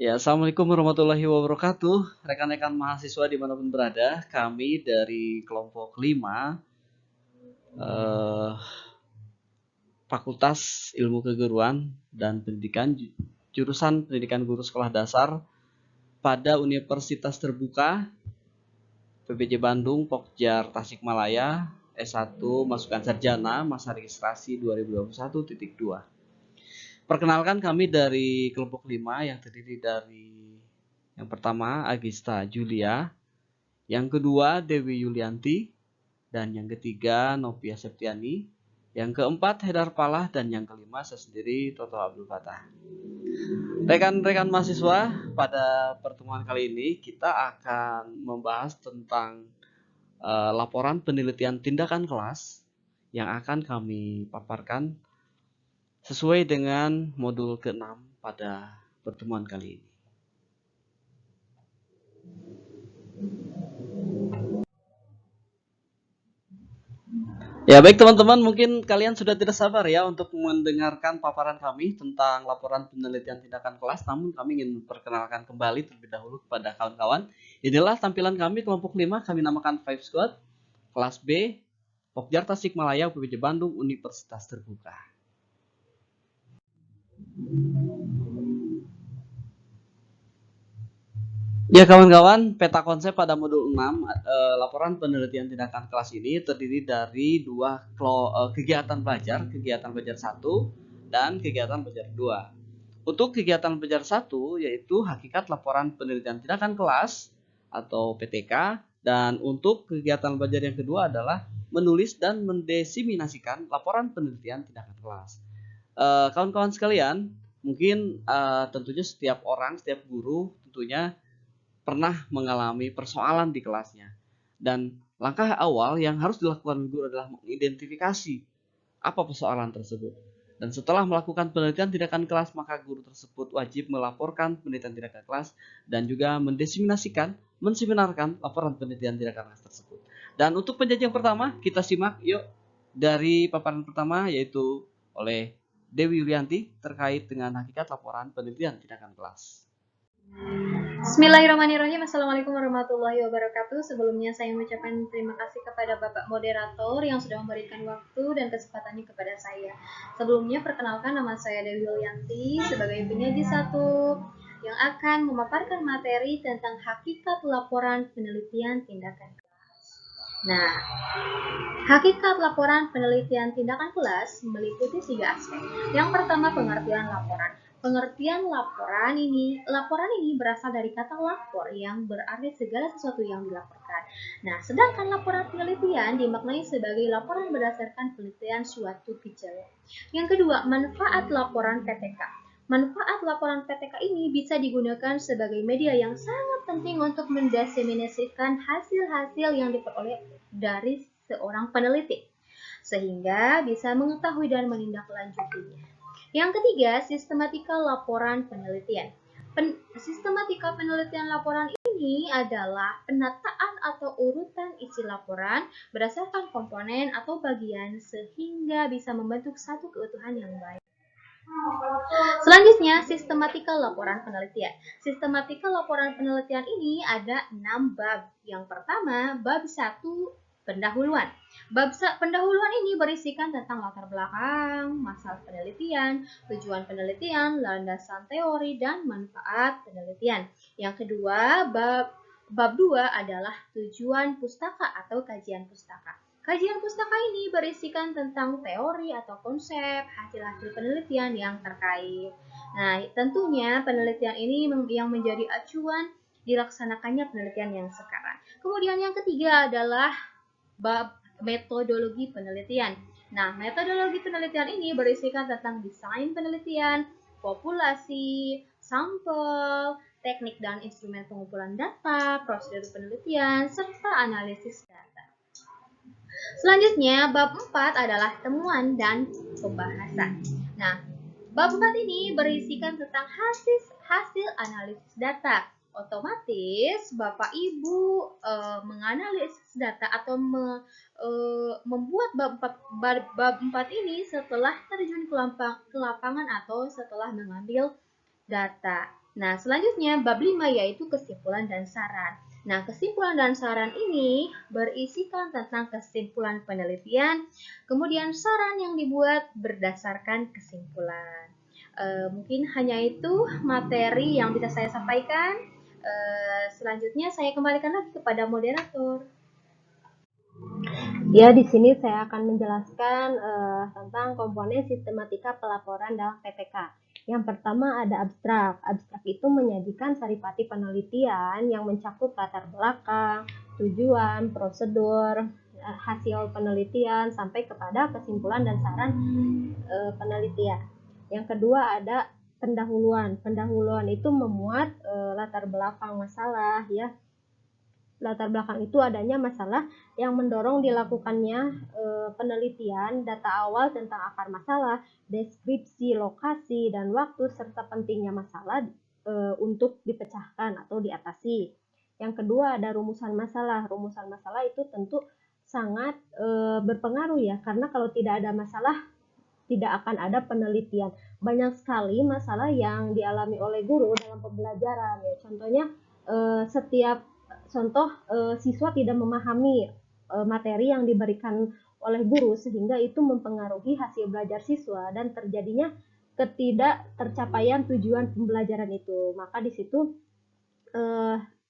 Ya, Assalamualaikum warahmatullahi wabarakatuh. Rekan-rekan mahasiswa dimanapun berada, kami dari kelompok 5 eh, Fakultas Ilmu Keguruan dan Pendidikan jurusan Pendidikan Guru Sekolah Dasar pada Universitas Terbuka PBJ Bandung, Pokjar, Tasikmalaya, S1 Masukan Sarjana, masa registrasi 2021.2. Perkenalkan, kami dari kelompok 5 yang terdiri dari yang pertama Agista Julia, yang kedua Dewi Yulianti, dan yang ketiga Novia Septiani, yang keempat Hedar Palah, dan yang kelima saya sendiri Toto Abdul Fatah. Rekan-rekan mahasiswa, pada pertemuan kali ini kita akan membahas tentang laporan penelitian tindakan kelas yang akan kami paparkan sesuai dengan modul ke-6 pada pertemuan kali ini. Ya baik teman-teman, mungkin kalian sudah tidak sabar ya untuk mendengarkan paparan kami tentang laporan penelitian tindakan kelas. Namun kami ingin memperkenalkan kembali terlebih dahulu kepada kawan-kawan. Inilah tampilan kami kelompok 5, kami namakan Five Squad, kelas B, Pokjar Tasikmalaya, UPJ Bandung, Universitas Terbuka. Ya kawan-kawan, peta konsep pada modul 6, laporan penelitian tindakan kelas ini terdiri dari dua kegiatan belajar 1 dan kegiatan belajar 2. Untuk kegiatan belajar 1 yaitu hakikat laporan penelitian tindakan kelas atau PTK, dan untuk kegiatan belajar yang kedua adalah menulis dan mendesiminasikan laporan penelitian tindakan kelas. Kawan-kawan sekalian, mungkin tentunya setiap orang, setiap guru tentunya pernah mengalami persoalan di kelasnya. Dan langkah awal yang harus dilakukan guru adalah mengidentifikasi apa persoalan tersebut. Dan setelah melakukan penelitian tindakan kelas, maka guru tersebut wajib melaporkan penelitian tindakan kelas dan juga menseminarkan laporan penelitian tindakan kelas tersebut. Dan untuk penjajah yang pertama, kita simak yuk dari paparan pertama, yaitu oleh Dewi Yulianti terkait dengan hakikat laporan penelitian tindakan kelas. Bismillahirrahmanirrahim. Assalamualaikum warahmatullahi wabarakatuh. Sebelumnya saya mengucapkan terima kasih kepada Bapak Moderator yang sudah memberikan waktu dan kesempatannya kepada saya. Sebelumnya perkenalkan, nama saya Dewi Yulianti sebagai penyaji 1 yang akan memaparkan materi tentang hakikat laporan penelitian tindakan kelas. Nah, hakikat laporan penelitian tindakan kelas meliputi 3 aspek. Yang pertama, pengertian laporan. Pengertian laporan ini berasal dari kata lapor yang berarti segala sesuatu yang dilaporkan. Nah, sedangkan laporan penelitian dimaknai sebagai laporan berdasarkan penelitian suatu gejala. Yang kedua, manfaat laporan PTK. Manfaat laporan PTK ini bisa digunakan sebagai media yang sangat penting untuk mendesiminasikan hasil-hasil yang diperoleh dari seorang peneliti, sehingga bisa mengetahui dan menindaklanjutinya. Yang ketiga, sistematika laporan penelitian. Sistematika penelitian laporan ini adalah penataan atau urutan isi laporan berdasarkan komponen atau bagian sehingga bisa membentuk satu keutuhan yang baik. Selanjutnya, sistematika laporan penelitian. Sistematika laporan penelitian ini ada 6 bab. Yang pertama, bab 1, pendahuluan. Bab pendahuluan ini berisikan tentang latar belakang, masalah penelitian, tujuan penelitian, landasan teori, dan manfaat penelitian. Yang kedua, bab 2 adalah tujuan pustaka atau kajian pustaka. Kajian pustaka ini berisikan tentang teori atau konsep hasil-hasil penelitian yang terkait. Nah, tentunya penelitian ini yang menjadi acuan dilaksanakannya penelitian yang sekarang. Kemudian yang ketiga adalah bab metodologi penelitian. Nah, metodologi penelitian ini berisikan tentang desain penelitian, populasi, sampel, teknik dan instrumen pengumpulan data, prosedur penelitian, serta analisis data. Selanjutnya, bab 4 adalah temuan dan pembahasan. Nah, bab 4 ini berisikan tentang hasil analisis data. Otomatis Bapak Ibu menganalisis data atau membuat bab 4 ini setelah terjun ke lapangan atau setelah mengambil data. Nah, selanjutnya bab 5 yaitu kesimpulan dan saran. Nah, kesimpulan dan saran ini berisikan tentang kesimpulan penelitian, kemudian saran yang dibuat berdasarkan kesimpulan. Mungkin hanya itu materi yang bisa saya sampaikan. Selanjutnya saya kembalikan lagi kepada moderator. Ya, di sini saya akan menjelaskan tentang komponen sistematika pelaporan dalam PPK. Yang pertama ada abstrak. Abstrak itu menyajikan saripati penelitian yang mencakup latar belakang, tujuan, prosedur, hasil penelitian, sampai kepada kesimpulan dan saran penelitian. Yang kedua ada pendahuluan. Pendahuluan itu memuat latar belakang masalah, ya. Latar belakang itu adanya masalah yang mendorong dilakukannya penelitian, data awal tentang akar masalah, deskripsi lokasi dan waktu, serta pentingnya masalah untuk dipecahkan atau diatasi. Yang kedua ada rumusan masalah. Rumusan masalah itu tentu sangat berpengaruh, ya, karena kalau tidak ada masalah tidak akan ada penelitian. Banyak sekali masalah yang dialami oleh guru dalam pembelajaran, ya. Contohnya setiap siswa tidak memahami materi yang diberikan oleh guru, sehingga itu mempengaruhi hasil belajar siswa dan terjadinya ketidaktercapaian tujuan pembelajaran itu. Maka di situ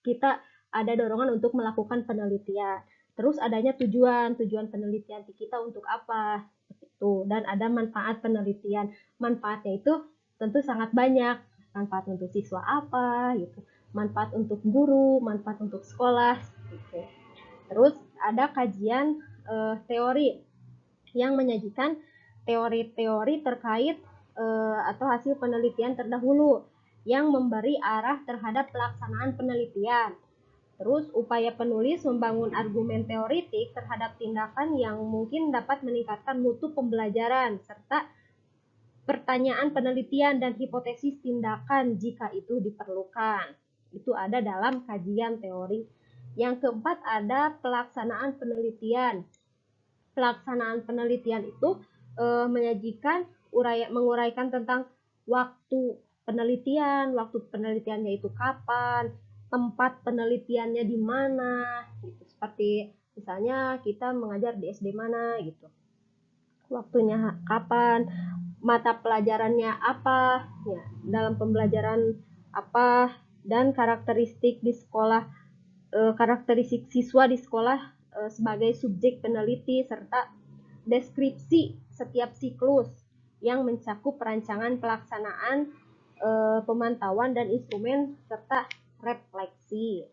kita ada dorongan untuk melakukan penelitian. Terus adanya tujuan penelitian kita untuk apa, itu. Dan ada manfaat penelitian. Manfaatnya itu tentu sangat banyak. Manfaat untuk siswa apa, gitu. Manfaat untuk guru, manfaat untuk sekolah, gitu. Terus ada kajian teori yang menyajikan teori-teori terkait atau hasil penelitian terdahulu yang memberi arah terhadap pelaksanaan penelitian. Terus upaya penulis membangun argumen teoritik terhadap tindakan yang mungkin dapat meningkatkan mutu pembelajaran, serta pertanyaan penelitian dan hipotesis tindakan jika itu diperlukan. Itu ada dalam kajian teori. Yang keempat ada pelaksanaan penelitian. Pelaksanaan penelitian itu menyajikan menguraikan tentang waktu penelitiannya itu kapan, tempat penelitiannya di mana, gitu. Seperti misalnya kita mengajar di SD mana, gitu. Waktunya kapan, mata pelajarannya apa, ya, dalam pembelajaran apa, dan karakteristik di sekolah, karakteristik siswa di sekolah sebagai subjek peneliti, serta deskripsi setiap siklus yang mencakup perancangan pelaksanaan, pemantauan dan instrumen, serta refleksi.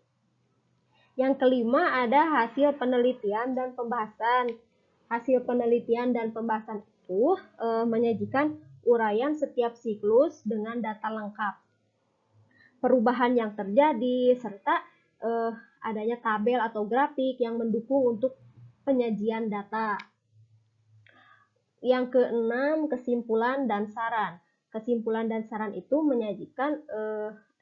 Yang kelima ada hasil penelitian dan pembahasan. Hasil penelitian dan pembahasan itu menyajikan uraian setiap siklus dengan data lengkap, perubahan yang terjadi, serta adanya tabel atau grafik yang mendukung untuk penyajian data. Yang keenam, kesimpulan dan saran. Kesimpulan dan saran itu menyajikan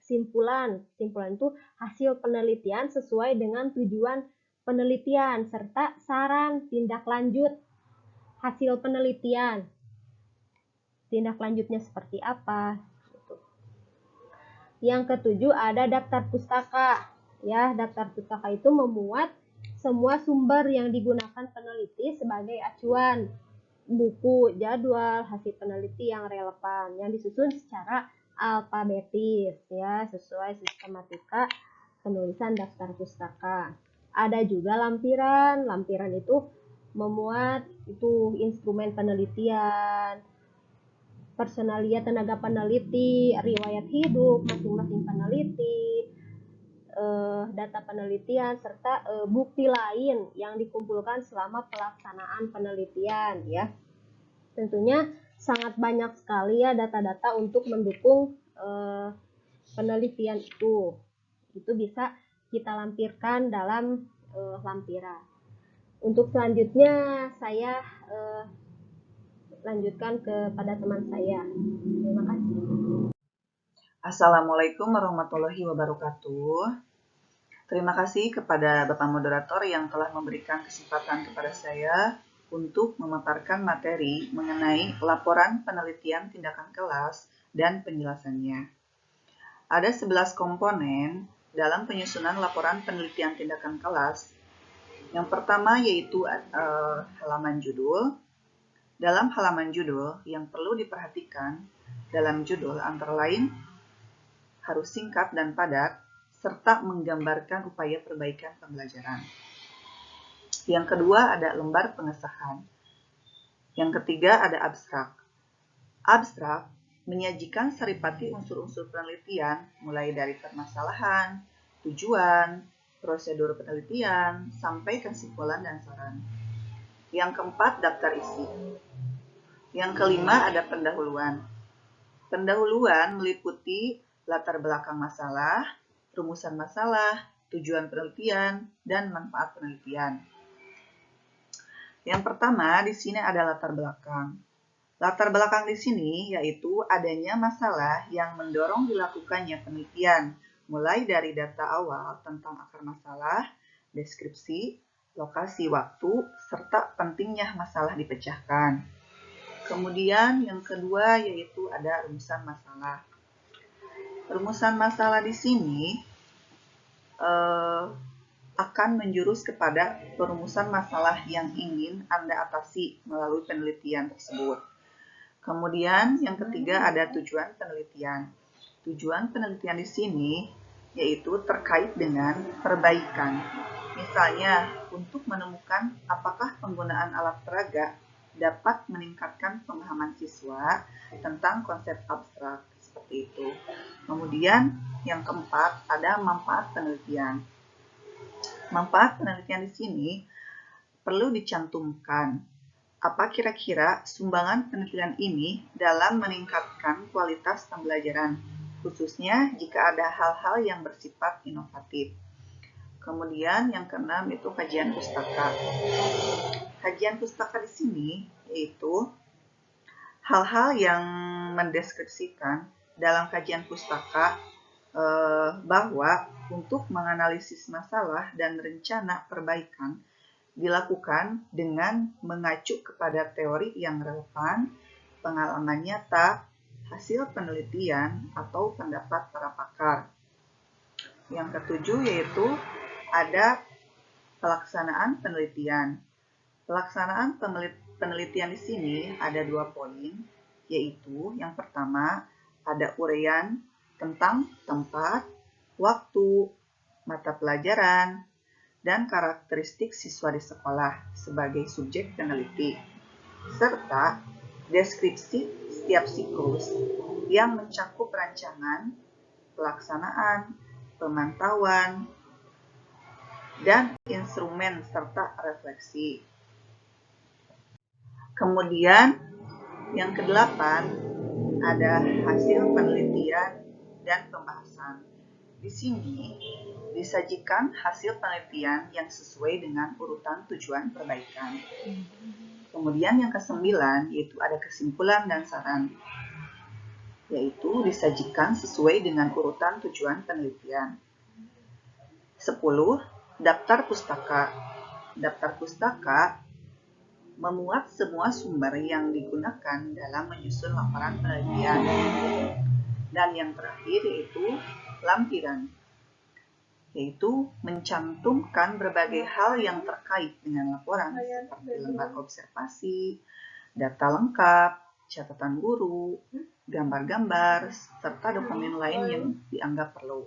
simpulan. Simpulan itu hasil penelitian sesuai dengan tujuan penelitian, serta saran tindak lanjut hasil penelitian. Tindak lanjutnya seperti apa? Yang ketujuh ada daftar pustaka. Ya, daftar pustaka itu memuat semua sumber yang digunakan peneliti sebagai acuan, buku, jadwal, hasil peneliti yang relevan, yang disusun secara alfabetis, ya, sesuai sistematika penulisan daftar pustaka. Ada juga lampiran. Lampiran itu memuat itu instrumen penelitian, personalia tenaga peneliti, riwayat hidup masing-masing peneliti, data penelitian, serta bukti lain yang dikumpulkan selama pelaksanaan penelitian, ya. Tentunya sangat banyak sekali, ya, data-data untuk mendukung penelitian itu. Itu bisa kita lampirkan dalam lampiran. Untuk selanjutnya saya lanjutkan kepada teman saya. Terima kasih. Assalamualaikum warahmatullahi wabarakatuh. Terima kasih kepada Bapak Moderator yang telah memberikan kesempatan kepada saya untuk memaparkan materi mengenai laporan penelitian tindakan kelas dan penjelasannya. Ada 11 komponen dalam penyusunan laporan penelitian tindakan kelas. Yang pertama yaitu halaman judul. Dalam halaman judul yang perlu diperhatikan dalam judul antara lain harus singkat dan padat, serta menggambarkan upaya perbaikan pembelajaran. Yang kedua ada lembar pengesahan. Yang ketiga ada abstrak. Abstrak menyajikan saripati unsur-unsur penelitian mulai dari permasalahan, tujuan, prosedur penelitian, sampai kesimpulan dan saran. Yang keempat, daftar isi. Yang kelima ada pendahuluan. Pendahuluan meliputi latar belakang masalah, rumusan masalah, tujuan penelitian, dan manfaat penelitian. Yang pertama, di sini ada latar belakang. Latar belakang di sini yaitu adanya masalah yang mendorong dilakukannya penelitian, mulai dari data awal tentang akar masalah, deskripsi, lokasi waktu, serta pentingnya masalah dipecahkan. Kemudian yang kedua yaitu ada rumusan masalah. Rumusan masalah di sini akan menjurus kepada perumusan masalah yang ingin Anda atasi melalui penelitian tersebut. Kemudian yang ketiga ada tujuan penelitian. Tujuan penelitian di sini yaitu terkait dengan perbaikan. Misalnya, untuk menemukan apakah penggunaan alat peraga dapat meningkatkan pemahaman siswa tentang konsep abstrak, seperti itu. Kemudian yang keempat ada manfaat penelitian. Manfaat penelitian di sini perlu dicantumkan apa kira-kira sumbangan penelitian ini dalam meningkatkan kualitas pembelajaran, khususnya jika ada hal-hal yang bersifat inovatif. Kemudian yang keenam itu kajian pustaka. Kajian pustaka di sini yaitu hal-hal yang mendeskripsikan dalam kajian pustaka bahwa untuk menganalisis masalah dan rencana perbaikan dilakukan dengan mengacu kepada teori yang relevan, pengalaman nyata, hasil penelitian, atau pendapat para pakar. Yang ketujuh yaitu ada pelaksanaan penelitian. Pelaksanaan penelitian di sini ada 2 poin, yaitu yang pertama ada uraian tentang tempat, waktu, mata pelajaran, dan karakteristik siswa di sekolah sebagai subjek peneliti, serta deskripsi setiap siklus yang mencakup rancangan, pelaksanaan, pemantauan, dan instrumen serta refleksi. Kemudian yang kedelapan ada hasil penelitian dan pembahasan. Di sini disajikan hasil penelitian yang sesuai dengan urutan tujuan perbaikan. Kemudian yang kesembilan yaitu ada kesimpulan dan saran, yaitu disajikan sesuai dengan urutan tujuan penelitian. 10. Daftar pustaka. Daftar pustaka memuat semua sumber yang digunakan dalam menyusun laporan penelitian. Dan yang terakhir yaitu lampiran, yaitu mencantumkan berbagai hal yang terkait dengan laporan seperti lembar observasi, data lengkap, catatan guru, gambar-gambar, serta dokumen lain yang dianggap perlu.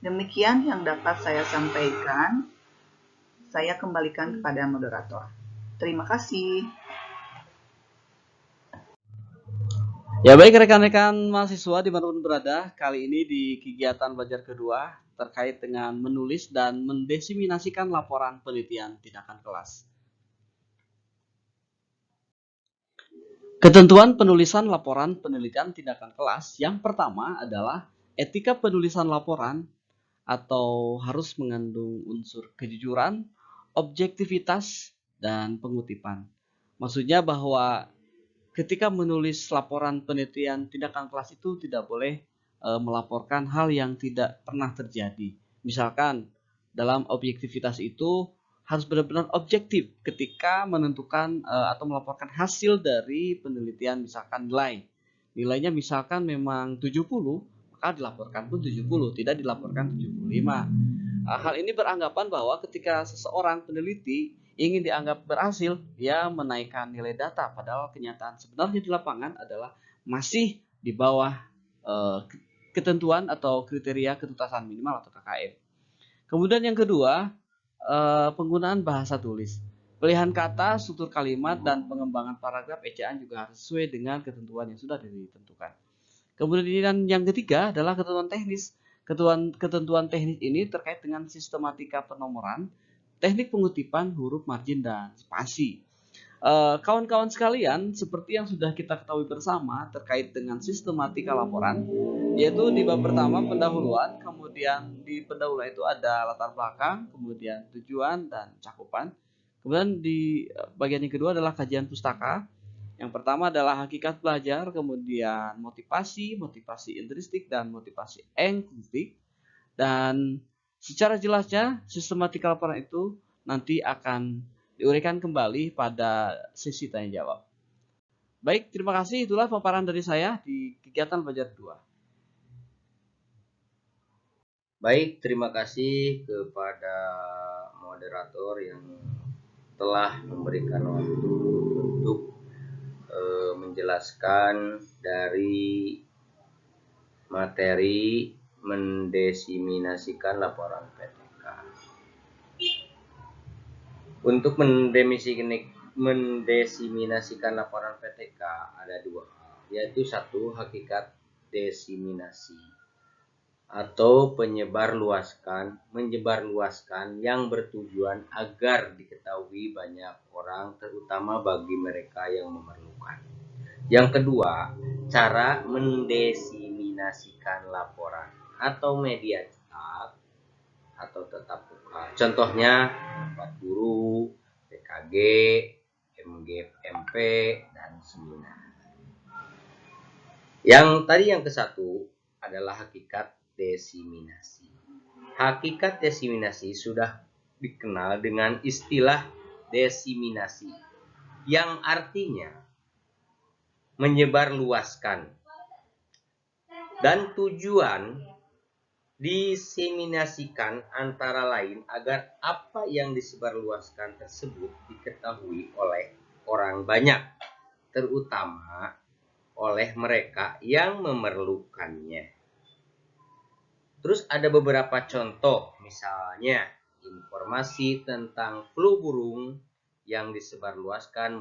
Demikian yang dapat saya sampaikan. Saya kembalikan kepada moderator. Terima kasih. Ya baik rekan-rekan mahasiswa dimanapun berada, kali ini di kegiatan belajar kedua terkait dengan menulis dan mendesimasikan laporan penelitian tindakan kelas. Ketentuan penulisan laporan penelitian tindakan kelas yang pertama adalah etika penulisan laporan atau harus mengandung unsur kejujuran, objektivitas, dan pengutipan. Maksudnya bahwa ketika menulis laporan penelitian tindakan kelas itu tidak boleh melaporkan hal yang tidak pernah terjadi. Misalkan dalam objektivitas itu harus benar-benar objektif ketika menentukan atau melaporkan hasil dari penelitian, misalkan nilainya misalkan memang 70, maka dilaporkan pun 70, tidak dilaporkan 75. Hal ini beranggapan bahwa ketika seseorang peneliti ingin dianggap berhasil, dia menaikkan nilai data, padahal kenyataan sebenarnya di lapangan adalah masih di bawah ketentuan atau kriteria ketuntasan minimal atau KKM. Kemudian yang kedua, penggunaan bahasa tulis. Pilihan kata, struktur kalimat, dan pengembangan paragraf ejaan juga harus sesuai dengan ketentuan yang sudah ditentukan. Kemudian yang ketiga adalah ketentuan teknis. Ketentuan teknis ini terkait dengan sistematika penomoran, teknik pengutipan, huruf, margin, dan spasi. Kawan-kawan sekalian, seperti yang sudah kita ketahui bersama terkait dengan sistematika laporan, yaitu di bab pertama pendahuluan, kemudian di pendahuluan itu ada latar belakang, kemudian tujuan dan cakupan. Kemudian di bagian yang kedua adalah kajian pustaka. Yang pertama adalah hakikat belajar, kemudian motivasi intristik dan motivasi ekstrinsi. Dan secara jelasnya sistematika laporan itu nanti akan diuraikan kembali pada sesi tanya jawab. Baik, terima kasih. Itulah paparan dari saya di kegiatan belajar 2. Baik, terima kasih kepada moderator yang telah memberikan waktu untuk menjelaskan dari materi mendesiminasikan laporan PTK. Untuk mendesiminasikan laporan PTK ada 2 hal, yaitu 1, hakikat desiminasi atau menyebarluaskan yang bertujuan agar diketahui banyak orang, terutama bagi mereka yang memerlukan. Yang kedua, cara mendesiminasikan laporan atau media cetak atau tatap muka. Contohnya rapat guru, PKG, MGMP, dan seminar. Yang ke-1 adalah hakikat desiminasi. Hakikat desiminasi sudah dikenal dengan istilah desiminasi, yang artinya menyebarluaskan. Dan tujuan diseminasikan antara lain agar apa yang disebarluaskan tersebut diketahui oleh orang banyak, terutama oleh mereka yang memerlukannya. Terus ada beberapa contoh, misalnya informasi tentang flu burung yang disebarluaskan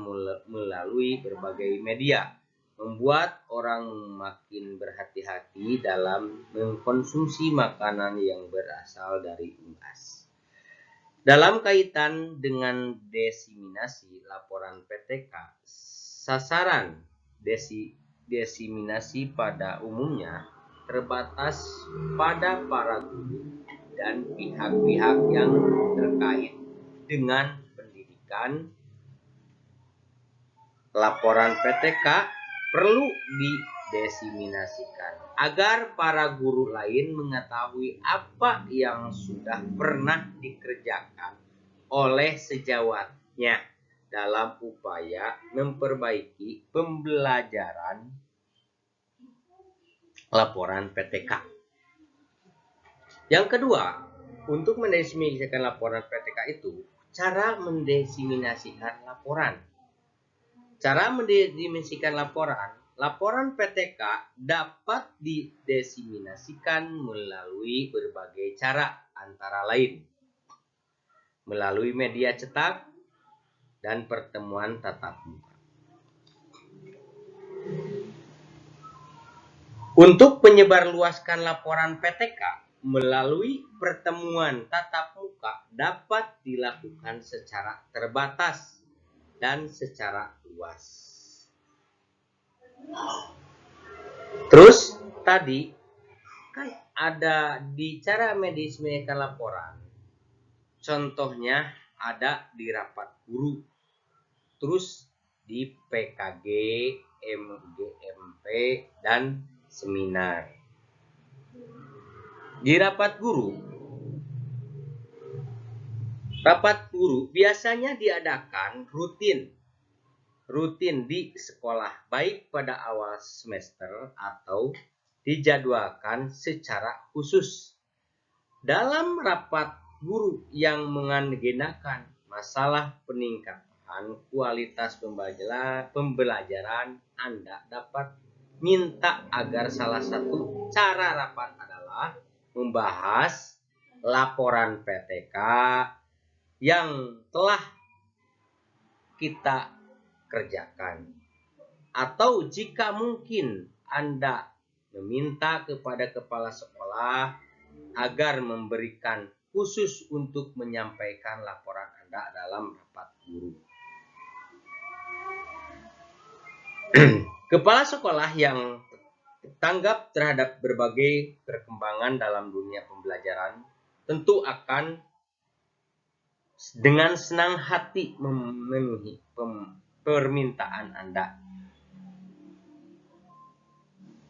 melalui berbagai media, membuat orang makin berhati-hati dalam mengkonsumsi makanan yang berasal dari unggas. Dalam kaitan dengan desiminasi laporan PTK, sasaran desiminasi pada umumnya terbatas pada para guru dan pihak-pihak yang terkait dengan pendidikan. Laporan PTK perlu didesiminasikan agar para guru lain mengetahui apa yang sudah pernah dikerjakan oleh sejawatnya dalam upaya memperbaiki pembelajaran laporan PTK. Yang kedua, untuk mendesiminasikan laporan PTK itu, cara mendesiminasikan laporan. Cara mendesiminasikan laporan PTK dapat didesiminasikan melalui berbagai cara, antara lain melalui media cetak dan pertemuan tatap muka. Untuk menyebarluaskan laporan PTK melalui pertemuan tatap muka dapat dilakukan secara terbatas dan secara luas. Terus tadi ada di cara mendesiminasikan laporan, contohnya ada di rapat guru, terus di PKG, MGMP, dan seminar. Di rapat guru biasanya diadakan rutin di sekolah, baik pada awal semester atau dijadwalkan secara khusus. Dalam rapat guru yang mengagendakan masalah peningkatan kualitas pembelajaran, Anda dapat minta agar salah satu cara rapat adalah membahas laporan PTK yang telah kita kerjakan. Atau jika mungkin Anda meminta kepada kepala sekolah agar memberikan khusus untuk menyampaikan laporan Anda dalam rapat guru. Kepala sekolah yang tanggap terhadap berbagai perkembangan dalam dunia pembelajaran tentu akan dengan senang hati memenuhi permintaan Anda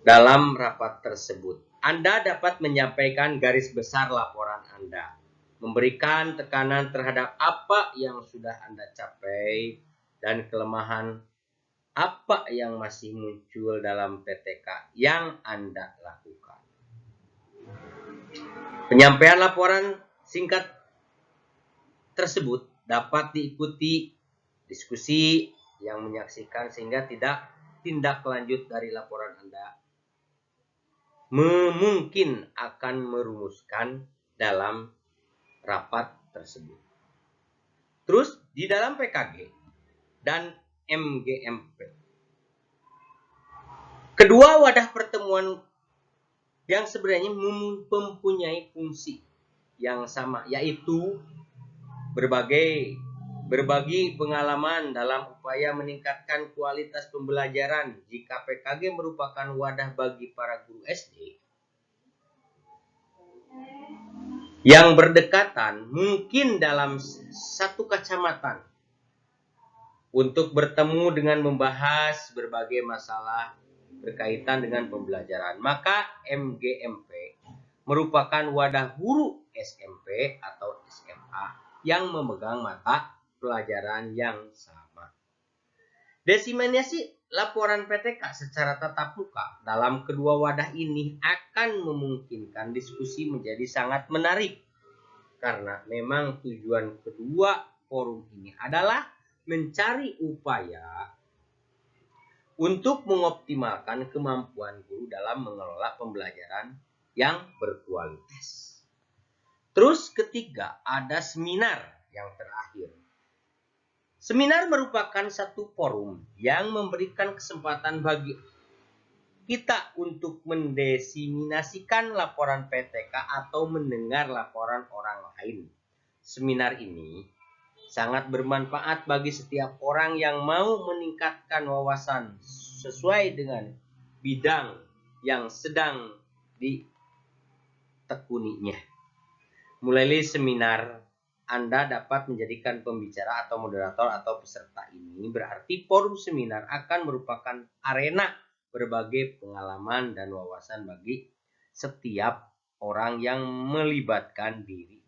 dalam rapat tersebut. Anda dapat menyampaikan garis besar laporan Anda, memberikan tekanan terhadap apa yang sudah Anda capai dan kelemahan apa yang masih muncul dalam PTK yang Anda lakukan. Penyampaian laporan singkat tersebut dapat diikuti diskusi yang menyaksikan sehingga tidak tindak lanjut dari laporan Anda mungkin akan merumuskan dalam rapat tersebut. Terus di dalam PKG dan MGMP, kedua wadah pertemuan yang sebenarnya mempunyai fungsi yang sama, yaitu berbagi pengalaman dalam upaya meningkatkan kualitas pembelajaran. Jika PKG merupakan wadah bagi para guru SD yang berdekatan, mungkin dalam satu kecamatan, untuk bertemu dengan membahas berbagai masalah berkaitan dengan pembelajaran, maka MGMP merupakan wadah guru SMP atau SMA yang memegang mata pelajaran yang sama. Diseminasi laporan PTK secara tatap muka dalam kedua wadah ini akan memungkinkan diskusi menjadi sangat menarik, karena memang tujuan kedua forum ini adalah mencari upaya untuk mengoptimalkan kemampuan guru dalam mengelola pembelajaran yang berkualitas. Terus ketiga, ada seminar yang terakhir. Seminar merupakan satu forum yang memberikan kesempatan bagi kita untuk mendiseminasikan laporan PTK atau mendengar laporan orang lain. Seminar ini sangat bermanfaat bagi setiap orang yang mau meningkatkan wawasan sesuai dengan bidang yang sedang ditekuninya. Melalui seminar, Anda dapat menjadikan pembicara atau moderator atau peserta ini. Berarti forum seminar akan merupakan arena berbagai pengalaman dan wawasan bagi setiap orang yang melibatkan diri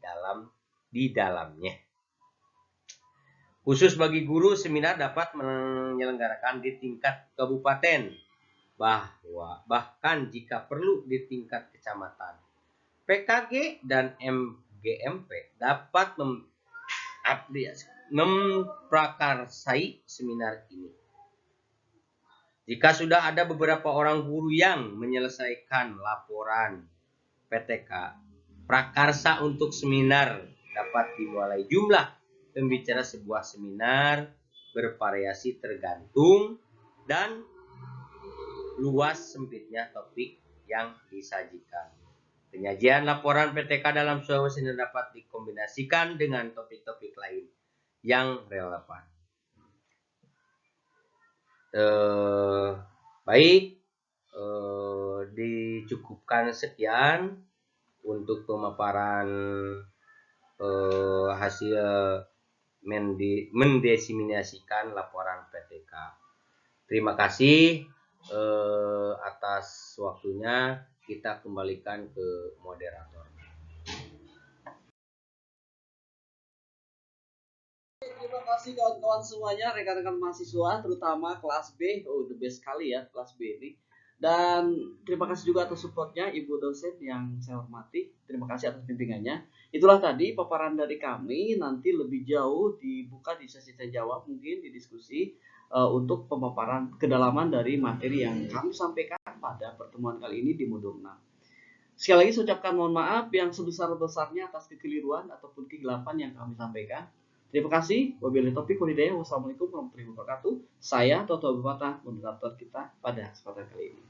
di dalamnya. Khusus bagi guru, seminar dapat menyelenggarakan di tingkat kabupaten, bahkan jika perlu di tingkat kecamatan. PKG dan MGMP dapat memprakarsai seminar ini. Jika sudah ada beberapa orang guru yang menyelesaikan laporan PTK, prakarsa untuk seminar dapat dimulai. Jumlah pembicara sebuah seminar bervariasi tergantung dan luas sempitnya topik yang disajikan. Penyajian laporan PTK dalam sebuah seminar dapat dikombinasikan dengan topik-topik lain yang relevan. Baik, dicukupkan sekian untuk pemaparan hasil mendiseminasikan laporan PTK. Terima kasih atas waktunya. Kita kembalikan ke moderator. Terima kasih kawan-kawan semuanya, rekan-rekan mahasiswa, terutama kelas B. The best sekali ya kelas B ini. Dan terima kasih juga atas supportnya Ibu dosen yang saya hormati. Terima kasih atas bimbingannya. Itulah tadi paparan dari kami. Nanti lebih jauh dibuka di sesi tanya jawab, mungkin di diskusi untuk pemaparan kedalaman dari materi yang kami sampaikan pada pertemuan kali ini di modul 6. Sekali lagi saya ucapkan mohon maaf yang sebesar-besarnya atas kekeliruan ataupun kegelapan yang kami sampaikan. Terima kasih. Wabillahi taufiq wal hidayah. Wassalamualaikum warahmatullahi wabarakatuh. Saya Toto Abu Fatah, moderator kita pada kesempatan kali ini.